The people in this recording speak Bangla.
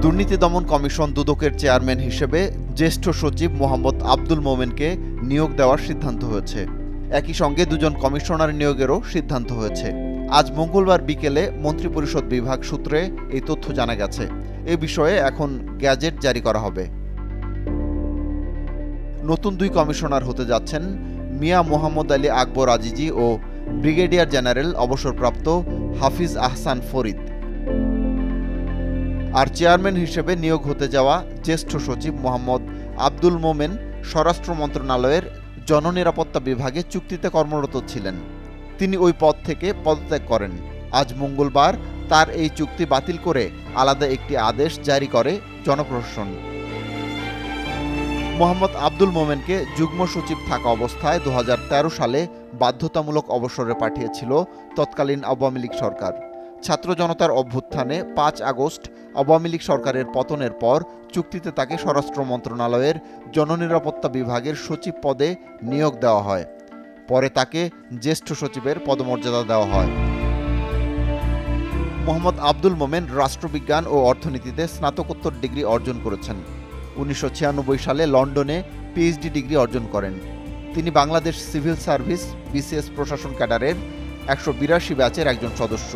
দুর্নীতি দমন কমিশন দুদকের চেয়ারম্যান হিসেবে জ্যেষ্ঠ সচিব মোহাম্মদ আব্দুল মোমেনকে নিয়োগ দেওয়ার সিদ্ধান্ত হয়েছে। একই সঙ্গে দুজন কমিশনার নিয়োগেরও সিদ্ধান্ত হয়েছে। আজ মঙ্গলবার বিকেলে মন্ত্রিপরিষদ বিভাগ সূত্রে এই তথ্য জানা গেছে। এ বিষয়ে এখন গ্যাজেট জারি করা হবে। নতুন দুই কমিশনার হতে যাচ্ছেন মিয়া মোহাম্মদ আলী আকবর আজিজি ও ব্রিগেডিয়ার জেনারেল অবসরপ্রাপ্ত হাফিজ আহসান ফরিদ। আর চেয়ারম্যান হিসেবে নিয়োগ হতে যাওয়া জ্যেষ্ঠ সচিব মোহাম্মদ আব্দুল মোমেন স্বরাষ্ট্র মন্ত্রণালয়ের জননিরাপত্তা বিভাগে চুক্তিতে কর্মরত ছিলেন। তিনি ওই পদ থেকে পদত্যাগ করেন। আজ মঙ্গলবার তার এই চুক্তি বাতিল করে আলাদা একটি আদেশ জারি করে জনপ্রশাসন। মোহাম্মদ আব্দুল মোমেনকে যুগ্ম সচিব থাকা অবস্থায় 2013 সালে বাধ্যতামূলক অবসরে পাঠিয়েছিল তৎকালীন আওয়ামী লীগ সরকার। ছাত্র জনতার অভ্যুত্থানে 5 আগস্ট আওয়ামী লীগ সরকারের পতনের পর চুক্তিতে তাকে স্বরাষ্ট্র মন্ত্রণালয়ের জননিরাপত্তা বিভাগের সচিব পদে নিয়োগ দেওয়া হয়। পরে তাকে জ্যেষ্ঠ সচিবের পদমর্যাদা দেওয়া হয়। মোহাম্মদ আব্দুল মোমেন রাষ্ট্রবিজ্ঞান ও অর্থনীতিতে স্নাতকোত্তর ডিগ্রি অর্জন করেছেন। 1996 সালে লন্ডনে পিএইচডি ডিগ্রি অর্জন করেন। তিনি বাংলাদেশ সিভিল সার্ভিস বিসিএস প্রশাসন ক্যাডারের 182 ব্যাচের একজন সদস্য।